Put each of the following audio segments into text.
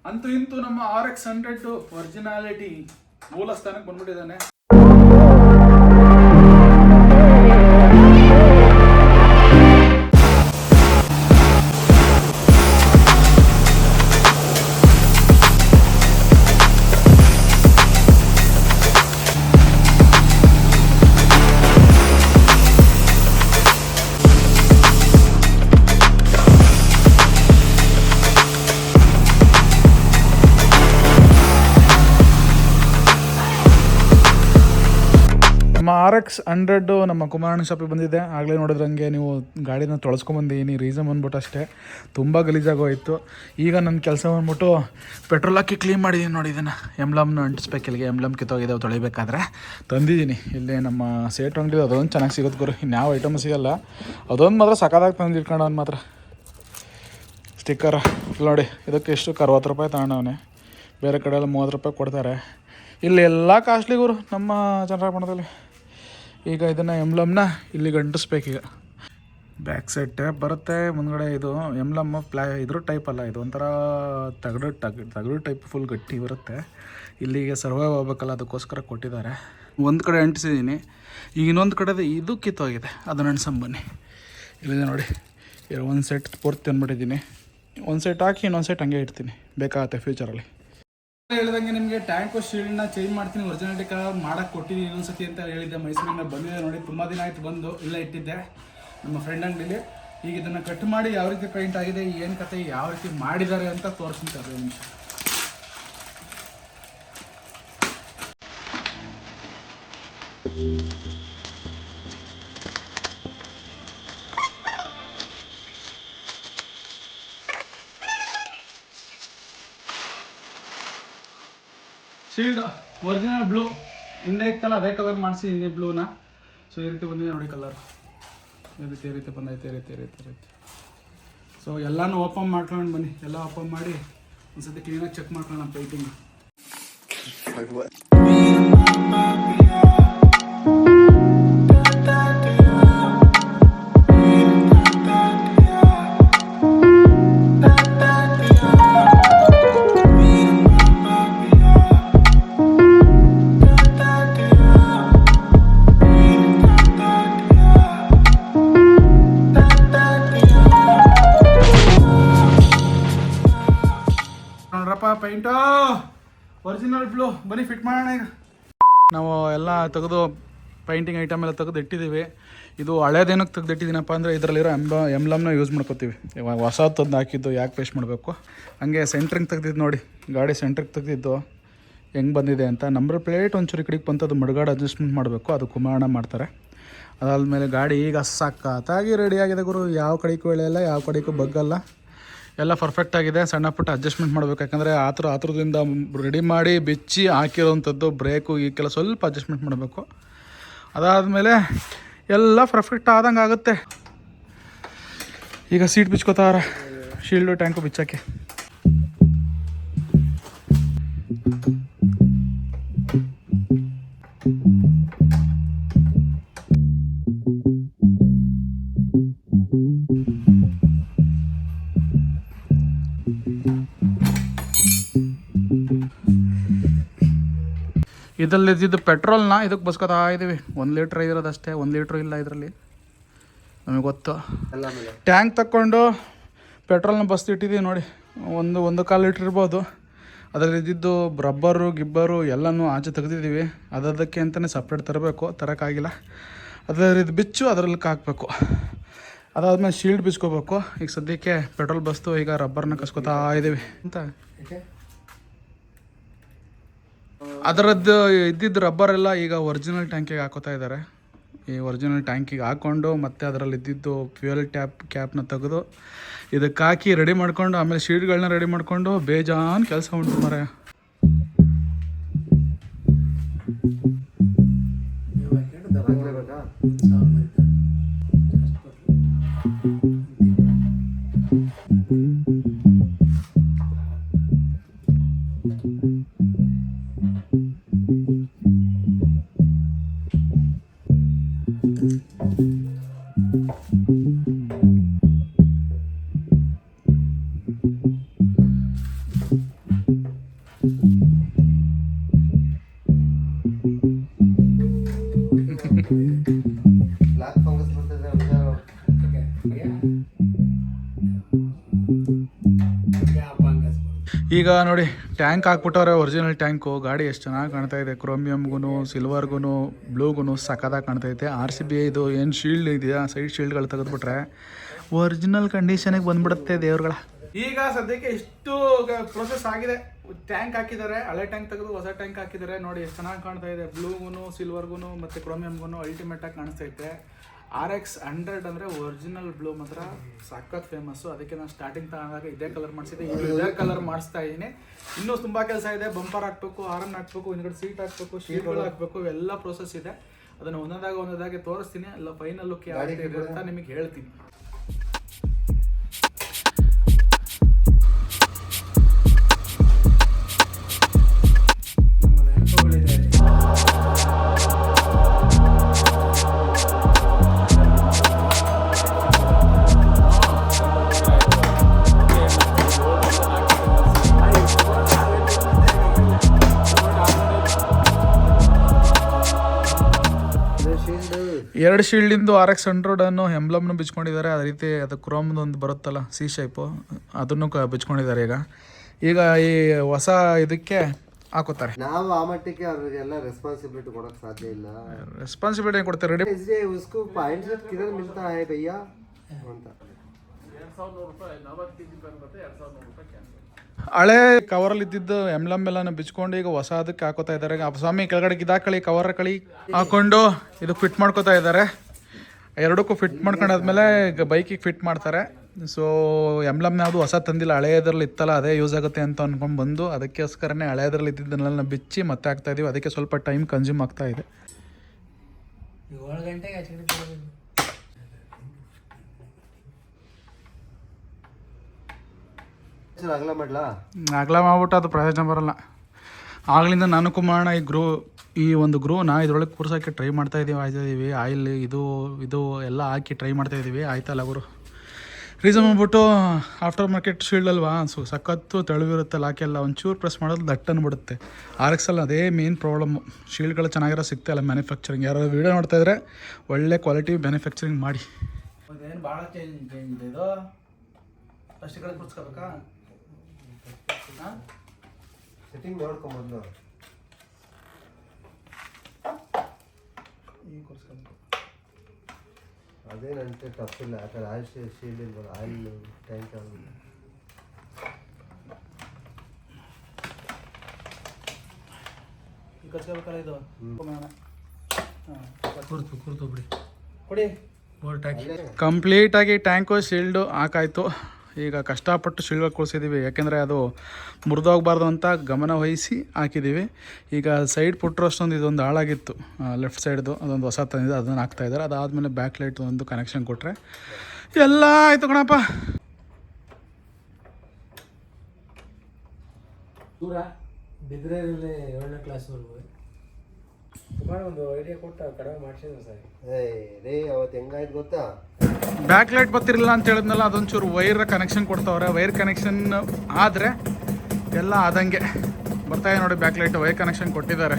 ಅಂತೂ ಇಂತೂ ನಮ್ಮ RX-100 ಒರಿಜಿನಾಲಿಟಿ ಮೂಲ ಸ್ಥಾನಕ್ಕೆ ಬಂದ್ಬಿಟ್ಟಿದ್ದಾನೆ. ನಮ್ಮ RX-100 ನಮ್ಮ ಕುಮಾರಣ್ಣ ಶಾಪಿಗೆ ಬಂದಿದೆ. ಆಗಲೇ ನೋಡಿದ್ರಂಗೆ ನೀವು ಗಾಡಿನ ತೊಳೆಸ್ಕೊಂಬಂದಿದ್ದೀನಿ. ರೀಸನ್ ಬಂದ್ಬಿಟ್ಟು ಅಷ್ಟೇ, ತುಂಬ ಗಲೀಜಾಗೋಯಿತು. ಈಗ ನನ್ನ ಕೆಲಸ ಬಂದ್ಬಿಟ್ಟು ಪೆಟ್ರೋಲ್ ಹಾಕಿ ಕ್ಲೀನ್ ಮಾಡಿದ್ದೀನಿ. ನೋಡಿ ಇದನ್ನು ಎಂಬ್ಲಮ್ನ ಅಂಟಿಸ್ಬೇಕು. ಇಲ್ಲಿಗೆ ಎಂಬ್ಲಮ್ ಕಿತ್ತೋಗಿದೆ, ತೊಳಿಬೇಕಾದ್ರೆ ತಂದಿದ್ದೀನಿ. ಇಲ್ಲಿ ನಮ್ಮ ಸೇಟ್ ಅಂಗಡಿ ಅದೊಂದು ಚೆನ್ನಾಗಿ ಸಿಗುತ್ತೆ ಗುರು, ಇನ್ಯಾವ ಐಟಮ್ ಸಿಗೋಲ್ಲ. ಅದೊಂದು ಮಾತ್ರ ಸಕಾಲಾಗಿ ತಂದಿಟ್ಕೊಂಡು ಅವ್ನು ಮಾತ್ರ ಸ್ಟಿಕ್ಕರ್ ನೋಡಿ. ಇದಕ್ಕೆ ಎಷ್ಟು 60 ರೂಪಾಯಿ ತಗೊಂಡವನೇ. ಬೇರೆ ಕಡೆ ಎಲ್ಲ 30 ರೂಪಾಯಿ ಕೊಡ್ತಾರೆ. ಇಲ್ಲಿ ಎಲ್ಲ ಕಾಸ್ಟ್ಲಿ ಗುರು ನಮ್ಮ ಚಂದ್ರಪಟ್ಟಣದಲ್ಲಿ. ಈಗ ಇದನ್ನು ಎಂಬ್ಲಮ್ನ ಇಲ್ಲಿಗೆ ಅಂಟಿಸ್ಬೇಕೀಗ. ಬ್ಯಾಕ್ ಸೈಡ್ ಟ್ಯಾಪ್ ಬರುತ್ತೆ ಮುಂದ್ಗಡೆ. ಇದು ಎಂಬ್ಲಮ್ ಇದ್ರ ಟೈಪ್ ಅಲ್ಲ, ಇದು ಒಂಥರ ತಗಡು ಟೈಪ್ ಫುಲ್ ಗಟ್ಟಿ ಬರುತ್ತೆ. ಇಲ್ಲಿಗೆ ಸರ್ವೈವ್ ಆಗಬೇಕಲ್ಲ, ಅದಕ್ಕೋಸ್ಕರ ಕೊಟ್ಟಿದ್ದಾರೆ. ಒಂದು ಕಡೆ ಅಂಟಿಸಿದ್ದೀನಿ, ಈಗ ಇನ್ನೊಂದು ಕಡೆ ಇದು ಕಿತ್ತೋಗಿದೆ, ಅದನ್ನು ಅಂಟಿಸಂಬನ್ನಿ. ಇಲ್ಲಿದೆ ನೋಡಿ, ಒಂದು ಸೆಟ್ ಪೂರ್ತಿ ಅಂದ್ಬಿಟ್ಟಿದ್ದೀನಿ. ಒಂದು ಸೆಟ್ ಹಾಕಿ ಇನ್ನೊಂದು ಸೆಟ್ ಹಂಗೆ ಇಡ್ತೀನಿ, ಬೇಕಾಗುತ್ತೆ ಫ್ಯೂಚರಲ್ಲಿ. ಹೇಳಿದಂಗೆ ನಿಮಗೆ ಟ್ಯಾಂಕು ಶೀಲ್ಡ್ನ ಚೇಂಜ್ ಮಾಡ್ತೀನಿ, ಒರಿಜಿನಾಲಿಟಿ ಕಲರ್ ಮಾಡೋಕ್ಕೆ ಕೊಟ್ಟಿದ್ದೀನಿ ಇನ್ನೊಂದ್ಸತಿ ಅಂತ ಹೇಳಿದ್ದೆ. ಮೈಸೂರಿನ ಬಂದಿದೆ ನೋಡಿ, ತುಂಬ ದಿನ ಆಯಿತು ಬಂದು, ಇಲ್ಲ ಇಟ್ಟಿದ್ದೆ ನಮ್ಮ ಫ್ರೆಂಡ್ ಅಂಗಡಿಲಿ. ಈಗ ಇದನ್ನು ಕಟ್ ಮಾಡಿ ಯಾವ ರೀತಿ ಪೇಂಟ್ ಆಗಿದೆ, ಏನು ಕತೆ, ಯಾವ ರೀತಿ ಮಾಡಿದ್ದಾರೆ ಅಂತ ತೋರಿಸ್ತೀನಿ. ಅದು ನಿಮಿಷ ಶೀಲ್ಡ್ ಒರಿಜಿನಲ್ ಬ್ಲೂ, ಹಿಂದೆ ಇತ್ತಲ್ಲ ಅದೇ ಕಲರ್ ಮಾಡಿಸಿದ್ದೀನಿ ಬ್ಲೂನ. ಸೊ ಈ ರೀತಿ ಬಂದಿದೆ ನೋಡಿ ಕಲರ್, ಈ ರೀತಿ ಬಂದೈತೆ, ಈ ರೀತಿ. ಸೊ ಎಲ್ಲನೂ ಓಪನ್ ಮಾಡ್ಕೊಂಡು ಬನ್ನಿ, ಎಲ್ಲ ಓಪನ್ ಮಾಡಿ ಒಂದ್ಸತಿ ಕ್ಲೀನಾಗಿ ಚೆಕ್ ಮಾಡ್ಕೊಳ್ಳೋಣ ಪೇಂಟಿಂಗ್. ಪೈಂಟು ಒರಿಜಿನಲ್ ಬ್ಲೂ, ಬನ್ನಿ ಫಿಟ್ ಮಾಡೋಣ. ಈಗ ನಾವು ಎಲ್ಲ ತೆಗೆದು ಪೈಂಟಿಂಗ್ ಐಟಮ್ ಎಲ್ಲ ತೆಗೆದು ಇಟ್ಟಿದ್ದೀವಿ. ಇದು ಹಳೇದೇನಕ್ಕೆ ತೆಗೆದು ಇಟ್ಟಿದ್ದೀನಪ್ಪ ಅಂದರೆ ಇದರಲ್ಲಿರೋ ಎಂಬ್ಲಮ್ನ ಯೂಸ್ ಮಾಡ್ಕೋತೀವಿ. ಇವಾಗ ಹೊಸ ತಂದು ಹಾಕಿದ್ದು ಯಾಕೆ ಪೇಸ್ಟ್ ಮಾಡಬೇಕು. ಹಂಗೆ ಸೆಂಟ್ರಿಂಗ್ ತೆಗ್ದಿದ್ದು ನೋಡಿ, ಗಾಡಿ ಸೆಂಟ್ರಿಗೆ ತೆಗ್ದಿದ್ದು ಹೆಂಗೆ ಬಂದಿದೆ ಅಂತ. ನಂಬರ್ ಪ್ಲೇಟ್ ಒಂಚೂರು ಈ ಕಡೆಗೆ ಬಂತು, ಅದು ಮಡ್ಗಾಡು ಅಡ್ಜಸ್ಟ್ಮೆಂಟ್ ಮಾಡಬೇಕು, ಅದು ಕುಮಾರಣ್ಣ ಮಾಡ್ತಾರೆ. ಅದಾದಮೇಲೆ ಗಾಡಿ ಈಗ ಸಕ್ಕತ್ತಾಗಿ ರೆಡಿಯಾಗಿದೆ ಗುರು, ಯಾವ ಕಡೆಗೂ ಎಳೆಯಲ್ಲ, ಯಾವ ಕಡೆಗೂ ಬಗ್ಗಲ್ಲ, ಎಲ್ಲ ಪರ್ಫೆಕ್ಟ್ ಆಗಿದೆ. ಸಣ್ಣ ಪುಟ್ಟ ಅಡ್ಜಸ್ಟ್ಮೆಂಟ್ ಮಾಡಬೇಕು, ಯಾಕಂದರೆ ಆತುರದಿಂದ ರೆಡಿ ಮಾಡಿ ಬಿಚ್ಚಿ ಹಾಕಿರೋವಂಥದ್ದು. ಬ್ರೇಕು ಈಗೆಲ್ಲ ಸ್ವಲ್ಪ ಅಡ್ಜಸ್ಟ್ಮೆಂಟ್ ಮಾಡಬೇಕು. ಅದಾದಮೇಲೆ ಎಲ್ಲ ಪರ್ಫೆಕ್ಟ್ ಆದಂಗೆ ಆಗುತ್ತೆ. ಈಗ ಸೀಟ್ ಬಿಚ್ಕೋತಾರೆ, ಶೀಲ್ಡು ಟ್ಯಾಂಕು ಬಿಚ್ಚೋಕ್ಕೆ. ಇದರಲ್ಲಿ ಇದ್ದಿದ್ದು ಪೆಟ್ರೋಲ್ನ ಇದಕ್ಕೆ ಬಸ್ಕೊತಾ ಇದ್ದೀವಿ. 1 ಲೀಟ್ರ್ ಇರೋದಷ್ಟೇ, 1 ಲೀಟ್ರ್ ಇಲ್ಲ ಇದರಲ್ಲಿ, ನಮಗೆ ಗೊತ್ತು. ಟ್ಯಾಂಕ್ ತಕ್ಕೊಂಡು ಪೆಟ್ರೋಲ್ನ ಬಸ್ತಿಟ್ಟಿದ್ದೀವಿ ನೋಡಿ, 1.25 ಲೀಟ್ರ್ ಇರ್ಬೋದು. ಅದರಲ್ಲಿ ಇದ್ದಿದ್ದು ರಬ್ಬರು ಗಿಬ್ಬರು ಎಲ್ಲನೂ ಆಚೆ ತೆಗೆದಿದ್ದೀವಿ. ಅದಕ್ಕೆ ಅಂತಲೇ ಸಪ್ರೇಟ್ ತರಬೇಕು, ತರೋಕ್ಕಾಗಿಲ್ಲ. ಅದರಲ್ಲಿ ಬಿಚ್ಚು ಅದರಲ್ಲಿ ಹಾಕಬೇಕು. ಅದಾದಮೇಲೆ ಶೀಲ್ಡ್ ಬಿಚ್ಕೋಬೇಕು. ಈಗ ಸದ್ಯಕ್ಕೆ ಪೆಟ್ರೋಲ್ ಬಸ್ತು, ಈಗ ರಬ್ಬರ್ನ ಕಸ್ಕೊತಾ ಇದ್ದೀವಿ ಅಂತ. ಅದರದ್ದು ಇದ್ದಿದ್ದು ರಬ್ಬರೆಲ್ಲ ಈಗ ಒರಿಜಿನಲ್ ಟ್ಯಾಂಕಿಗೆ ಹಾಕೋತಾ ಇದ್ದಾರೆ. ಈ ಒರಿಜಿನಲ್ ಟ್ಯಾಂಕಿಗೆ ಹಾಕ್ಕೊಂಡು ಮತ್ತೆ ಅದರಲ್ಲಿ ಇದ್ದಿದ್ದು ಫ್ಯೂಯಲ್ ಕ್ಯಾಪ್ನ ತೆಗೆದು ಇದಕ್ಕೆ ಹಾಕಿ ರೆಡಿ ಮಾಡ್ಕೊಂಡು, ಆಮೇಲೆ ಶೀಟ್ಗಳನ್ನ ರೆಡಿ ಮಾಡಿಕೊಂಡು ಬೇಜಾನ್ ಕೆಲಸ ಉಂಟು ಮರ. ಈಗ ನೋಡಿ ಟ್ಯಾಂಕ್ ಹಾಕ್ಬಿಟ್ಟವ್ರೆ, ಒರಿಜಿನಲ್ ಟ್ಯಾಂಕು. ಗಾಡಿ ಎಷ್ಟು ಚೆನ್ನಾಗಿ ಕಾಣ್ತಾ ಇದೆ, ಕ್ರೋಮಿಯಮ್ಗೂ ಸಿಲ್ವರ್ಗೂ ಬ್ಲೂಗೂ ಸಖತ್ತಾಗಿ ಕಾಣ್ತೈತೆ. RCB ಇದು ಏನು ಶೀಲ್ಡ್ ಇದೆಯಾ, ಸೈಡ್ ಶೀಲ್ಡ್ಗಳು ತೆಗೆದುಬಿಟ್ರೆ ಒರಿಜಿನಲ್ ಕಂಡೀಷನಿಗೆ ಬಂದ್ಬಿಡುತ್ತೆ ದೇವ್ರುಗಳ. ಈಗ ಸದ್ಯಕ್ಕೆ ಇಷ್ಟು ಪ್ರೊಸೆಸ್ ಆಗಿದೆ. ಟ್ಯಾಂಕ್ ಹಾಕಿದ್ದಾರೆ, ಹಳೆ ಟ್ಯಾಂಕ್ ತೆಗೆದು ಹೊಸ ಟ್ಯಾಂಕ್ ಹಾಕಿದ್ದಾರೆ. ನೋಡಿ ಎಷ್ಟು ಚೆನ್ನಾಗಿ ಕಾಣ್ತಾ ಇದೆ, ಬ್ಲೂಗೂ ಸಿಲ್ವರ್ಗೂ ಮತ್ತು ಕ್ರೋಮಿಯಮ್ಗೂ ಅಲ್ಟಿಮೇಟಾಗಿ ಕಾಣಿಸ್ತೈತೆ. RX 100 ಅಂದರೆ ಒರಿಜಿನಲ್ ಬ್ಲೂ ಮಾತ್ರ ಸಖತ್ ಫೇಮಸ್ಸು. ಅದಕ್ಕೆ ನಾನು ಸ್ಟಾರ್ಟಿಂಗ್ ತಗೊಂಡಾಗ ಇದೇ ಕಲರ್ ಮಾಡಿಸಿದ್ದೆ, ಈಗ ಇದೇ ಕಲರ್ ಮಾಡಿಸ್ತಾ ಇದ್ದೀನಿ. ಇನ್ನೂ ತುಂಬ ಕೆಲಸ ಇದೆ. ಬಂಪರ್ ಹಾಕ್ಬೇಕು, ಹಾರನ್ ಹಾಕ್ಬೇಕು, ಹಿಂದ್ಗಡೆ ಸೀಟ್ ಹಾಕ್ಬೇಕು, ಶೀಟ್ಗಳು ಹಾಕ್ಬೇಕು, ಇವೆಲ್ಲ ಪ್ರೋಸೆಸ್ ಇದೆ. ಅದನ್ನು ಒಂದೊಂದಾಗಿ ತೋರಿಸ್ತೀನಿ. ಎಲ್ಲ ಫೈನಲ್ ಲುಕ್ ಯಾವ ರೀತಿ ಇದೆ ಅಂತ ನಿಮಗೆ ಹೇಳ್ತೀನಿ. ಎರಡು ಶೀಲ್ಡಿಂದು RX 100 ಅನ್ನು ಎಂಬ್ಲಮ್ನು ಬಿಚ್ಕೊಂಡಿದ್ದಾರೆ. ಅದೇ ರೀತಿ ಅದು ಕ್ರೋಮ್ದು ಒಂದು ಬರುತ್ತಲ್ಲ ಸಿ ಶೇಪು, ಅದನ್ನು ಬಿಚ್ಕೊಂಡಿದ್ದಾರೆ. ಈಗ ಈ ಹೊಸ ಇದಕ್ಕೆ ಹಾಕೋತಾರೆ. ನಾವು ಆ ಮಟ್ಟಿಗೆ ಅವರಿಗೆಲ್ಲ ರೆಸ್ಪಾನ್ಸಿಬಿಲಿಟಿ ಕೊಡೋಕೆ ಸಾಧ್ಯ ಇಲ್ಲ. ರೆಸ್ಪಾನ್ಸಿಬಿಲಿಟಿ ಕೊಡ್ತಾರೆ. ರೆಡಿ उसको पॉइंट से किधर मिलता है भैया ಅಂತ. ಹಳೆ ಕವರಲ್ಲಿ ಇದ್ದಿದ್ದು ಎಂಬ್ಲಮ್ ಎಲ್ಲಾನು ಬಿಚ್ಕೊಂಡು ಈಗ ಹೊಸ ಅದಕ್ಕೆ ಹಾಕೋತಾ ಇದ್ದಾರೆ. ಸ್ವಾಮಿ ಕೆಳಗಡೆ ಇದಾಕಳಿ, ಕವರ್ ಕಳಿ ಹಾಕೊಂಡು ಇದು ಫಿಟ್ ಮಾಡ್ಕೋತಾ ಇದ್ದಾರೆ. ಎರಡಕ್ಕೂ ಫಿಟ್ ಮಾಡ್ಕೊಂಡಾದ್ಮೇಲೆ ಈಗ ಬೈಕಿಗೆ ಫಿಟ್ ಮಾಡ್ತಾರೆ. ಸೊ ಎಂಬ್ಲಮ್ ಯಾವುದು ಹೊಸ ತಂದಿಲ್ಲ, ಹಳೆಯದ್ರಲ್ಲಿ ಇತ್ತಲ್ಲ ಅದೇ ಯೂಸ್ ಆಗುತ್ತೆ ಅಂತ ಅಂದ್ಕೊಂಡು ಬಂದು ಅದಕ್ಕೋಸ್ಕರನೇ ಹಳೆಯದ್ರಲ್ಲಿ ಇದ್ದಿದ್ದನ್ನೆಲ್ಲ ಬಿಚ್ಚಿ ಮತ್ತೆ ಹಾಕ್ತಾ ಇದೀವಿ. ಅದಕ್ಕೆ ಸ್ವಲ್ಪ ಟೈಮ್ ಕನ್ಸ್ಯೂಮ್ ಆಗ್ತಾ ಇದೆ. 7 ಗಂಟೆಗೆ ಅಗಲ ಮಾಡ್ಬಿಟ್ಟು ಅದು ಪ್ರಯೋಜನ ಬರಲ್ಲ. ಆಗ್ಲಿಂದ ನಾನು ಕುಮಾರಣ್ಣ ಈ ಒಂದು ಗ್ರೂನ ಇದ್ರೊಳಗೆ ಕೂರ್ಸೋಕ್ಕೆ ಟ್ರೈ ಮಾಡ್ತಾ ಇದ್ದೀವಿ. ಆಯಿಲ್ ಇದು ಎಲ್ಲ ಹಾಕಿ ಟ್ರೈ ಮಾಡ್ತಾ ಇದ್ದೀವಿ. ಆಯ್ತಲ್ಲ ಗುರು. ರೀಸನ್ ಬಂದ್ಬಿಟ್ಟು ಆಫ್ಟರ್ ಮಾರ್ಕೆಟ್ ಶೀಲ್ಡ್ ಅಲ್ವಾ, ಸಖತ್ತು ತೆಳುವಿರುತ್ತೆ. ಲಾಕೆಲ್ಲ ಒಂಚೂರು ಪ್ರೆಸ್ ಮಾಡೋದು ದಟ್ಟ ಅಂದ್ಬಿಡುತ್ತೆ. RX ಅಲ್ಲಿ ಅದೇ ಮೇನ್ ಪ್ರಾಬ್ಲಮ್ಮು. ಶೀಲ್ಡ್ಗಳು ಚೆನ್ನಾಗಿರೋ ಸಿಗ್ತಾಯಿಲ್ಲ ಮ್ಯಾನುಫ್ಯಾಕ್ಚರಿಂಗ್. ಯಾರು ವೀಡಿಯೋ ನೋಡ್ತಾ ಇದ್ರೆ ಒಳ್ಳೆ ಕ್ವಾಲಿಟಿ ಮ್ಯಾನುಫ್ಯಾಕ್ಚರಿಂಗ್ ಮಾಡಿ. ಏನು ಭಾಳ ಚೇಂಜ್ ಇದೆ ಇದು. ಫಸ್ಟ್ ಕಡೆ ಕೂರ್ಸ್ಕೋಬೇಕಾ? ಸೆಟ್ಟಿಂಗ್ ನೋಡ್ಕೊಂಬಂದು ಈಗ ಕೂರ್ಸ್ಕೋಬೇಕು. ಅದೇನಂತೆ ತಪ್ಪಿಲ್ಲ. ಯಾಕಂದ್ರೆ ಆಯಿಲ್ ಶೀಲ್ಡ್ ಇಲ್ವಲ್ಲ, ಆಯಿಲ್ ಟ್ಯಾಂಕ್ ಆಗೋದು. ಈಗ ಕಚ್ಕೋಬೇಕಲ್ಲ ಇದು. ಕೂರ್ತು ಬಿಡಿ ಕೊಡಿ. ಕಂಪ್ಲೀಟಾಗಿ ಟ್ಯಾಂಕು ಶೀಲ್ಡು ಹಾಕಾಯ್ತು. ಈಗ ಕಷ್ಟಪಟ್ಟು ಶೀಲ್ಡ್ ಕೂರಿಸಿದ್ದೀವಿ, ಯಾಕೆಂದರೆ ಅದು ಮುರಿದೋಗ್ಬಾರ್ದು ಅಂತ ಗಮನ ವಹಿಸಿ ಹಾಕಿದ್ದೀವಿ. ಈಗ ಸೈಡ್ ಪುಟ್ರು ಅಷ್ಟೊಂದು ಇದೊಂದು ಹಾಳಾಗಿತ್ತು, ಲೆಫ್ಟ್ ಸೈಡ್ದು ಅದೊಂದು ಹೊಸ ತಂದಿದೆ, ಅದನ್ನು ಹಾಕ್ತಾಯಿದ್ದಾರೆ. ಅದಾದಮೇಲೆ ಬ್ಯಾಕ್ ಲೈಟ್ ಒಂದು ಕನೆಕ್ಷನ್ ಕೊಟ್ಟರೆ ಎಲ್ಲ ಆಯಿತು ಕಣಪ್ಪ. ದೂರ ಬಿದ್ರೆಯಲ್ಲಿ 7ನೇ ಕ್ಲಾಸ್ವರೆಗೂ ಒಂದು ಐಡಿಯಾ ಕೊಟ್ಟು ಕಡಿಮೆ ಮಾಡಿಸಿದ್ರು ಸರ್. ರೇ ಅವತ್ತು ಹೆಂಗಾಯ್ತು ಗೊತ್ತಾ, ಬ್ಯಾಕ್ ಲೈಟ್ ಬರ್ತಿರಲಿಲ್ಲ ಅಂತ ಹೇಳಿದ್ನಲ್ಲ, ಅದೊಂಚೂರು ವೈರ್ ಕನೆಕ್ಷನ್ ಕೊಡ್ತಾವ್ರೆ. ವೈರ್ ಕನೆಕ್ಷನ್ ಆದರೆ ಎಲ್ಲ ಆದಂಗೆ ಬರ್ತಾಯಿದೆ ನೋಡಿ. ಬ್ಯಾಕ್ ಲೈಟ್ ವೈರ್ ಕನೆಕ್ಷನ್ ಕೊಟ್ಟಿದ್ದಾರೆ.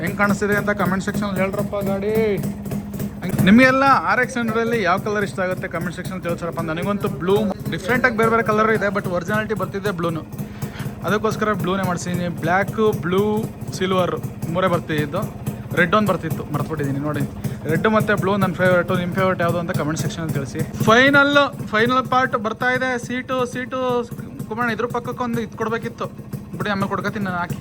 ಹೆಂಗೆ ಕಾಣಿಸ್ತಿದೆ ಅಂತ ಕಮೆಂಟ್ ಸೆಕ್ಷನಲ್ಲಿ ಹೇಳ್ರಪ್ಪ. ಗಾಡಿ ನಿಮಗೆಲ್ಲ RX 100 ಯಾವ ಕಲರ್ ಇಷ್ಟ ಆಗುತ್ತೆ ಕಮೆಂಟ್ ಸೆಕ್ಷನ್ ತಿಳಿಸ್ರಪ್ಪ. ನನಗಂತೂ ಬ್ಲೂ ಡಿಫ್ರೆಂಟಾಗಿ ಬೇರೆ ಕಲರ್ ಇದೆ, ಬಟ್ ಒರಿಜಿನಾಲಿಟಿ ಬರ್ತಿದ್ದೆ ಬ್ಲೂನು. ಅದಕ್ಕೋಸ್ಕರ ಬ್ಲೂನೇ ಮಾಡಿಸಿದ್ದೀನಿ. ಬ್ಲ್ಯಾಕು, ಬ್ಲೂ, ಸಿಲ್ವರ್ ಮೂರೇ ಬರ್ತಿದ್ದು. ರೆಡ್ ಒಂದು ಬರ್ತಿತ್ತು, ಮರ್ತ್ಬಿಟ್ಟಿದ್ದೀನಿ ನೋಡಿ. ರೆಡ್ ಮತ್ತು ಬ್ಲೂ ನನ್ನ ಫೇವ್ರೇಟು. ನಿಮ್ಮ ಫೇವ್ರೇಟ್ ಯಾವುದು ಅಂತ ಕಮೆಂಟ್ ಸೆಕ್ಷನಲ್ಲಿ ತಿಳಿಸಿ. ಫೈನಲ್ ಪಾರ್ಟ್ ಬರ್ತಾ ಇದೆ. ಸೀಟು ಕುಮಾರಣ್ಣ ಇದ್ರ ಪಕ್ಕಕ್ಕೊಂದು ಇದು ಕೊಡಬೇಕಿತ್ತು ಬಿಡಿ, ಆಮೇಲೆ ಕೊಡ್ಕೊತೀನಿ ನಾನು ಹಾಕಿ.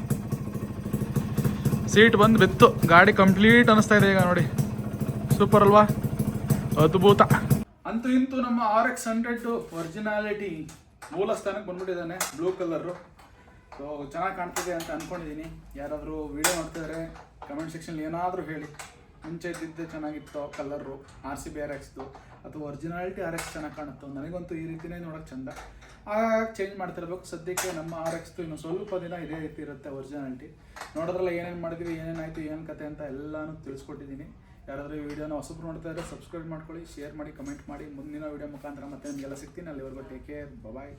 ಸೀಟ್ ಬಂದು ಬಿತ್ತು. ಗಾಡಿ ಕಂಪ್ಲೀಟ್ ಅನ್ನಿಸ್ತಾ ಇದೆ ಈಗ ನೋಡಿ. ಸೂಪರ್ ಅಲ್ವಾ, ಅದ್ಭುತ. ಅಂತೂ ಇಂತೂ ನಮ್ಮ RX 100 ಒರಿಜಿನಾಲಿಟಿ ಮೂಲ ಸ್ಥಾನಕ್ಕೆ ಬಂದ್ಬಿಟ್ಟಿದ್ದಾನೆ. Blue colour. ಸೊ ಚೆನ್ನಾಗಿ ಕಾಣ್ತಿದೆ ಅಂತ ಅಂದ್ಕೊಂಡಿದ್ದೀನಿ. ಯಾರಾದರೂ ವೀಡಿಯೋ ನೋಡ್ತಿದ್ದಾರೆ ಕಮೆಂಟ್ ಸೆಕ್ಷನ್ ಏನಾದರೂ ಹೇಳಿ, ಮುಂಚೆ ಇದ್ದಿದ್ದೆ ಚೆನ್ನಾಗಿತ್ತು ಕಲರು RCB RXದು ಅಥವಾ ಒರಿಜಿನಾಲಿಟಿ RX ಚೆನ್ನಾಗಿ ಕಾಣುತ್ತೋ. ನನಗಂತೂ ಈ ರೀತಿಯೇ ನೋಡೋಕ್ಕೆ ಚೆಂದ. ಆಗಾಗ ಚೇಂಜ್ ಮಾಡ್ತಿರ್ಬೇಕು. ಸದ್ಯಕ್ಕೆ ನಮ್ಮ RXದು ಇನ್ನು ಸ್ವಲ್ಪ ದಿನ ಇದೇ ರೀತಿ ಇರುತ್ತೆ ಒರಿಜಿನಾಲಿಟಿ. ನೋಡೋದ್ರಲ್ಲ ಏನೇನು ಮಾಡಿದ್ವಿ, ಏನೇನಾಯಿತು, ಏನು ಕತೆ ಅಂತ ಎಲ್ಲನೂ ತಿಳಿಸ್ಕೊಟ್ಟಿದ್ದೀನಿ. ಯಾರಾದರೂ ಈ ವಿಡಿಯೋನ ಹೊಸಬ್ರು ನೋಡ್ತಾ ಇದ್ದರೆ ಸಬ್ಸ್ಕ್ರೈಬ್ ಮಾಡ್ಕೊಳ್ಳಿ, ಶೇರ್ ಮಾಡಿ, ಕಮೆಂಟ್ ಮಾಡಿ. ಮುಂದಿನ ವಿಡಿಯೋ ಮುಖಾಂತರ ಮತ್ತೆ ನಿಮಗೆಲ್ಲ ಸಿಗ್ತೀನಿ. ಅಲ್ಲಿವರೆಗೂ ಟೇಕ್ ಕೇರ್, ಬಾಯ್.